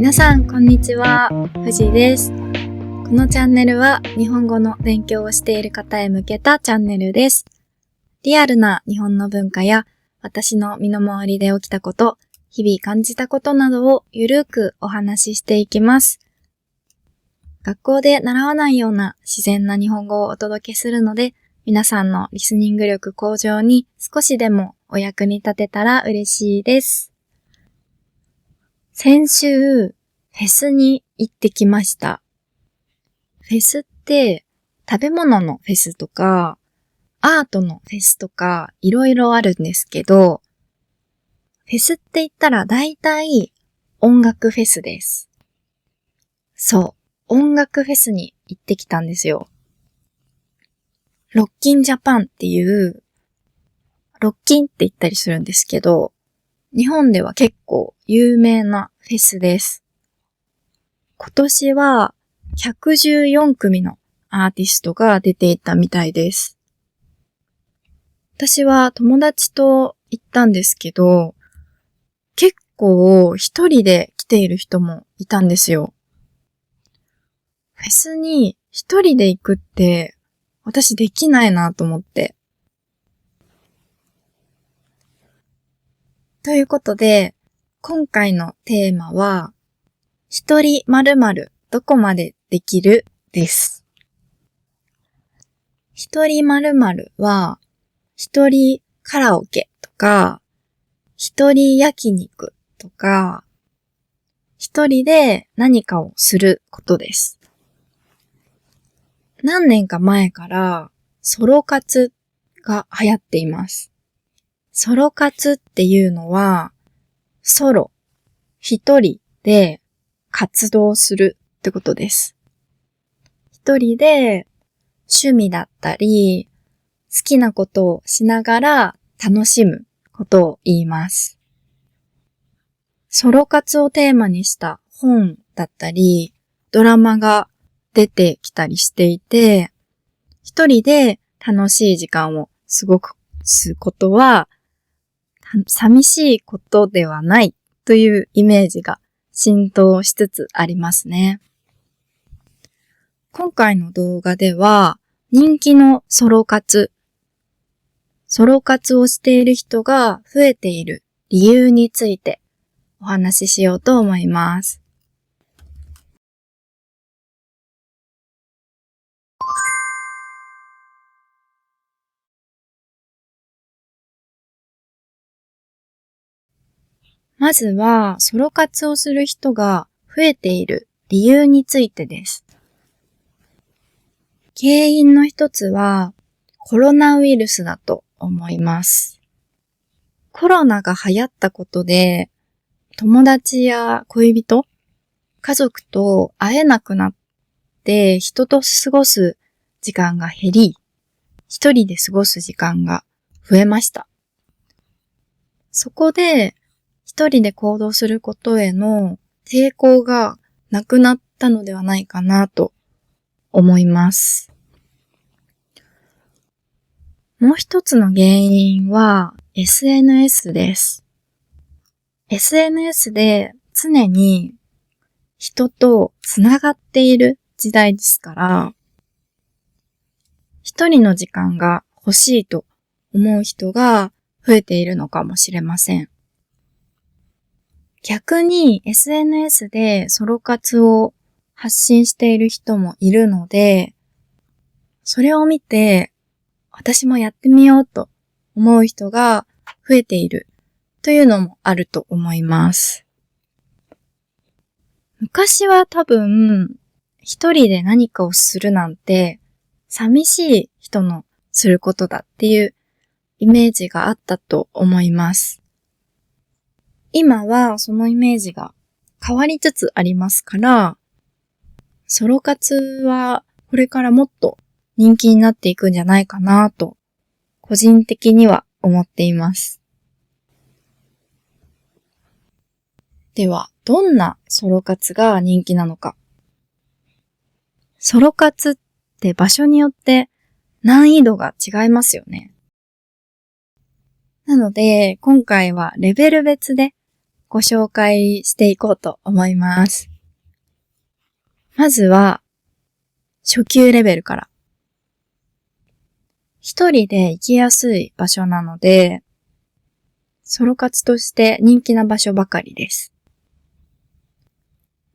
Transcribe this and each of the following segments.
皆さんこんにちは、藤井です。このチャンネルは日本語の勉強をしている方へ向けたチャンネルです。リアルな日本の文化や私の身の回りで起きたこと、日々感じたことなどをゆるくお話ししていきます。学校で習わないような自然な日本語をお届けするので、皆さんのリスニング力向上に少しでもお役に立てたら嬉しいです。先週、フェスに行ってきました。フェスって食べ物のフェスとか、アートのフェスとかいろいろあるんですけど、フェスって言ったら大体音楽フェスです。そう、音楽フェスに行ってきたんですよ。ロッキンジャパンっていう、ロッキンって言ったりするんですけど、日本では結構有名なフェスです。今年は114組のアーティストが出ていたみたいです。私は友達と行ったんですけど、結構一人で来ている人もいたんですよ。フェスに一人で行くって私できないなと思って。ということで、今回のテーマは、一人〇〇どこまでできるです。一人〇〇は、一人カラオケとか、一人焼肉とか、一人で何かをすることです。何年か前からソロ活が流行っています。ソロ活っていうのは、ソロ、一人で活動するってことです。一人で趣味だったり、好きなことをしながら楽しむことを言います。ソロ活をテーマにした本だったり、ドラマが出てきたりしていて、一人で楽しい時間を過ごすことは、寂しいことではないというイメージが浸透しつつありますね。今回の動画では、人気のソロ活をしている人が増えている理由についてお話ししようと思います。まずは、ソロ活をする人が増えている理由についてです。原因の一つは、コロナウイルスだと思います。コロナが流行ったことで、友達や恋人、家族と会えなくなって人と過ごす時間が減り、一人で過ごす時間が増えました。そこで、一人で行動することへの抵抗がなくなったのではないかなと思います。もう一つの原因は SNS です。SNS で常に人とつながっている時代ですから、一人の時間が欲しいと思う人が増えているのかもしれません。逆に SNS でソロ活を発信している人もいるので、それを見て私もやってみようと思う人が増えているというのもあると思います。昔は多分一人で何かをするなんて寂しい人のすることだっていうイメージがあったと思います。今はそのイメージが変わりつつありますから、ソロ活はこれからもっと人気になっていくんじゃないかなと、個人的には思っています。では、どんなソロ活が人気なのか。ソロ活って場所によって難易度が違いますよね。なので、今回はレベル別でご紹介していこうと思います。まずは、初級レベルから。一人で行きやすい場所なので、ソロ活として人気な場所ばかりです。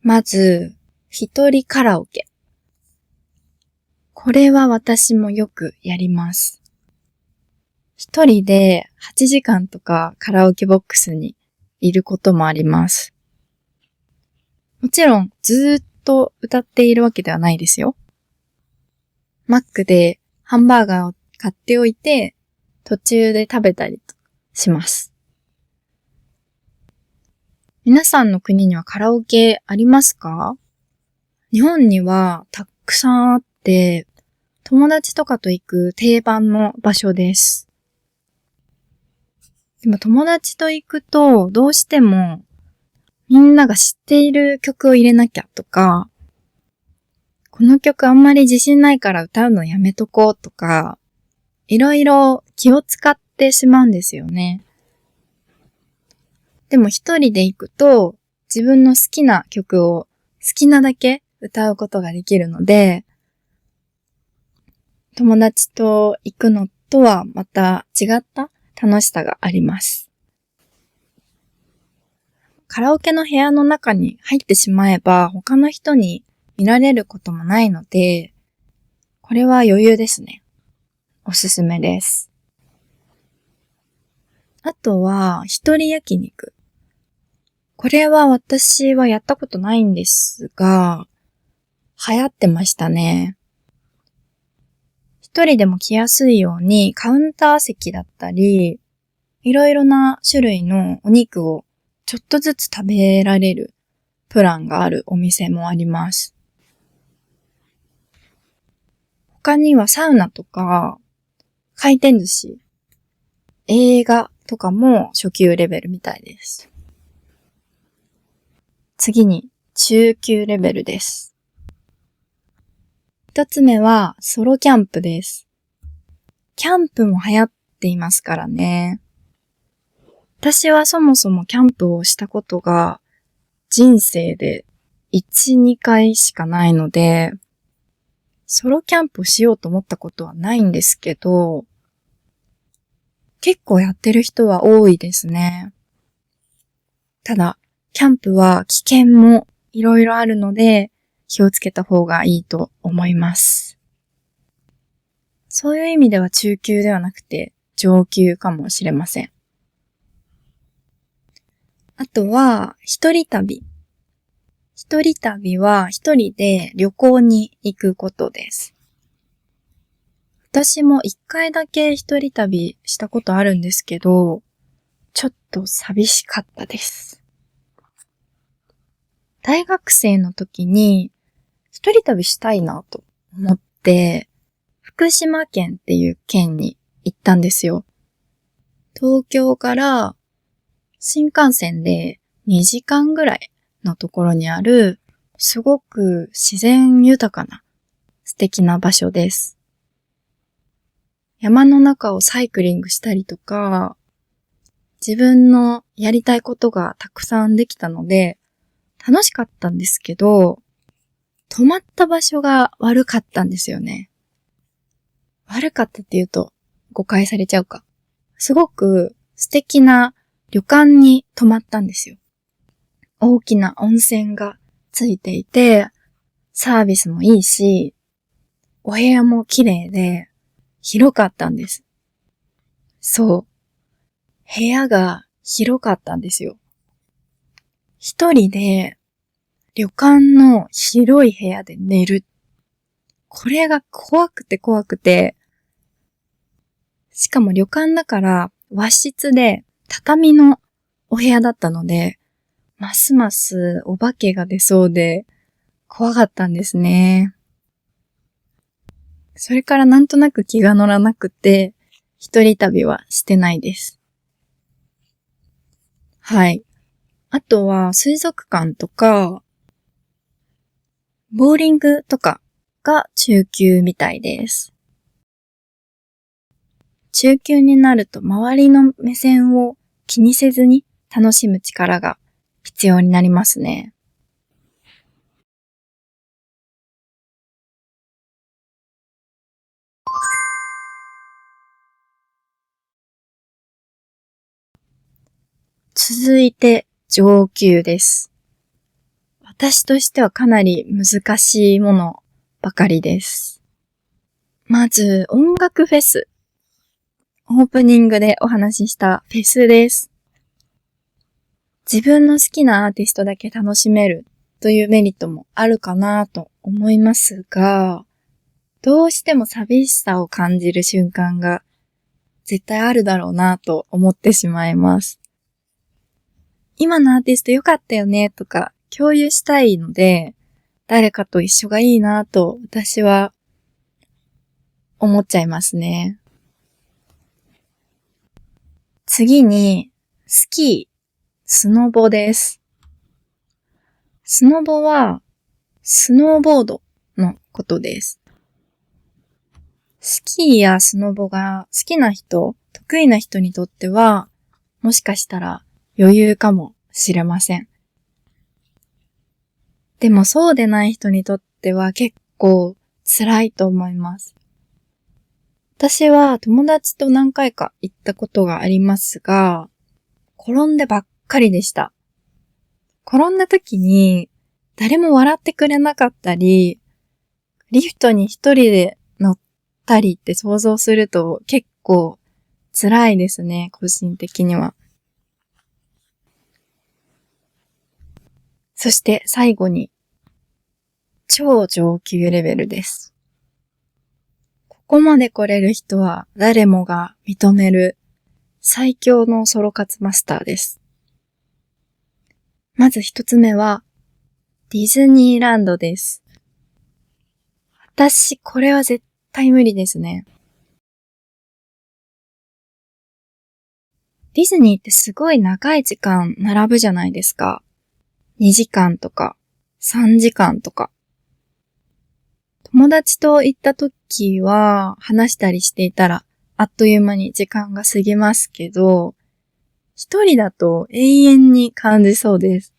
まず、一人カラオケ。これは私もよくやります。一人で8時間とかカラオケボックスにいることもあります。もちろんずーっと歌っているわけではないですよ。マックでハンバーガーを買っておいて途中で食べたりします。皆さんの国にはカラオケありますか？日本にはたくさんあって友達とかと行く定番の場所です。でも友達と行くとどうしてもみんなが知っている曲を入れなきゃとか、この曲あんまり自信ないから歌うのやめとこうとか、いろいろ気を使ってしまうんですよね。でも一人で行くと自分の好きな曲を好きなだけ歌うことができるので、友達と行くのとはまた違った楽しさがあります。カラオケの部屋の中に入ってしまえば他の人に見られることもないので、これは余裕ですね。おすすめです。あとは一人焼肉。これは私はやったことないんですが、流行ってましたね。一人でも来やすいようにカウンター席だったり、いろいろな種類のお肉をちょっとずつ食べられるプランがあるお店もあります。他にはサウナとか回転寿司、映画とかも初級レベルみたいです。次に中級レベルです。一つ目はソロキャンプです。キャンプも流行っていますからね。私はそもそもキャンプをしたことが人生で1、2回しかないので、ソロキャンプをしようと思ったことはないんですけど、結構やってる人は多いですね。ただ、キャンプは危険もいろいろあるので、気をつけた方がいいと思います。そういう意味では中級ではなくて上級かもしれません。あとは、一人旅。一人旅は一人で旅行に行くことです。私も一回だけ一人旅したことあるんですけど、ちょっと寂しかったです。大学生の時に一人旅したいなと思って、福島県っていう県に行ったんですよ。東京から新幹線で2時間ぐらいのところにある、すごく自然豊かな素敵な場所です。山の中をサイクリングしたりとか、自分のやりたいことがたくさんできたので、楽しかったんですけど、泊まった場所が悪かったんですよね。悪かったって言うと誤解されちゃうか。すごく素敵な旅館に泊まったんですよ。大きな温泉がついていて、サービスもいいし、お部屋も綺麗で、広かったんです。そう。部屋が広かったんですよ。一人で旅館の広い部屋で寝る。これが怖くて怖くて、しかも旅館だから和室で畳のお部屋だったので、ますますお化けが出そうで怖かったんですね。それからなんとなく気が乗らなくて、一人旅はしてないです。はい。あとは水族館とか、ボーリングとかが中級みたいです。中級になると周りの目線を気にせずに楽しむ力が必要になりますね。続いて上級です。私としてはかなり難しいものばかりです。まず音楽フェス。オープニングでお話ししたフェスです。自分の好きなアーティストだけ楽しめるというメリットもあるかなと思いますが、どうしても寂しさを感じる瞬間が絶対あるだろうなと思ってしまいます。今のアーティスト良かったよねとか共有したいので、誰かと一緒がいいなと私は思っちゃいますね。次に、スキー、スノボです。スノボは、スノーボードのことです。スキーやスノボが好きな人、得意な人にとっては、もしかしたら余裕かもしれません。でもそうでない人にとっては結構辛いと思います。私は友達と何回か行ったことがありますが、転んでばっかりでした。転んだ時に誰も笑ってくれなかったり、リフトに一人で乗ったりって想像すると結構辛いですね、個人的には。そして最後に、超上級レベルです。ここまで来れる人は誰もが認める最強のソロ活マスターです。まず一つ目は、ディズニーランドです。私、これは絶対無理ですね。ディズニーってすごい長い時間並ぶじゃないですか。2時間とか、3時間とか。友達と行った時は話したりしていたらあっという間に時間が過ぎますけど、一人だと永遠に感じそうです。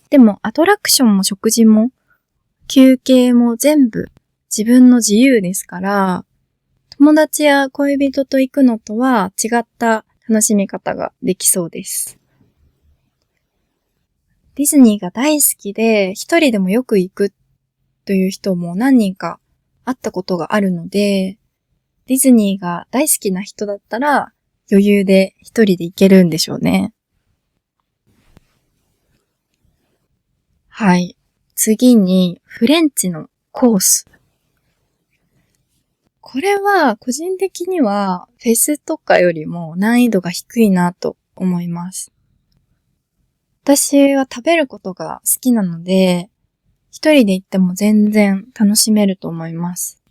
でもアトラクションも食事も休憩も全部自分の自由ですから、友達や恋人と行くのとは違った楽しみ方ができそうです。ディズニーが大好きで一人でもよく行くという人も何人か会ったことがあるので、ディズニーが大好きな人だったら余裕で一人で行けるんでしょうね。はい。次にフレンチのコース。これは個人的にはフェスとかよりも難易度が低いなと思います。私は食べることが好きなので、一人で行っても全然楽しめると思います。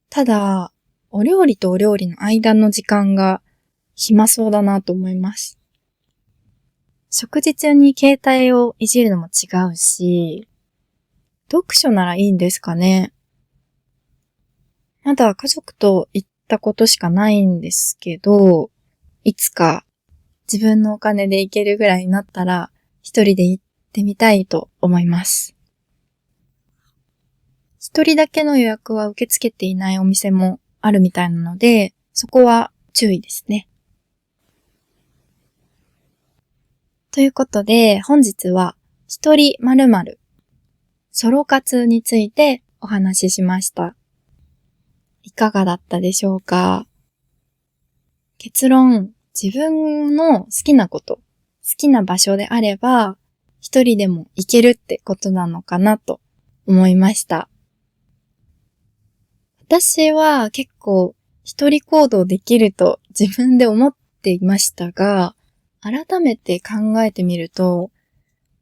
ただ、お料理とお料理の間の時間が暇そうだなと思います。食事中に携帯をいじるのも違うし、読書ならいいんですかね。まだ家族と行ったことしかないんですけど、いつか自分のお金で行けるぐらいになったら一人で行ってみたいと思います。一人だけの予約は受け付けていないお店もあるみたいなので、そこは注意ですね。ということで、本日は一人〇〇ソロ活についてお話ししました。いかがだったでしょうか？結論、自分の好きなこと、好きな場所であれば、一人でも行けるってことなのかなと思いました。私は結構一人行動できると自分で思っていましたが、改めて考えてみると、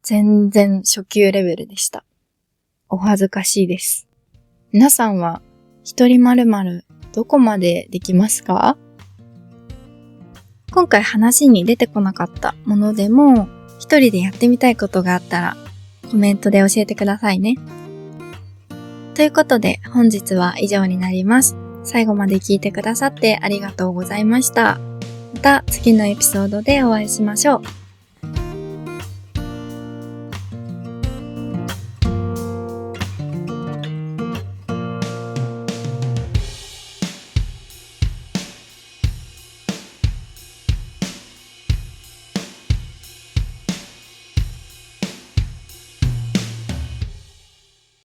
全然初級レベルでした。お恥ずかしいです。皆さんは一人〇〇どこまでできますか？今回話に出てこなかったものでも、一人でやってみたいことがあったらコメントで教えてくださいね。ということで本日は以上になります。最後まで聞いてくださってありがとうございました。また次のエピソードでお会いしましょう。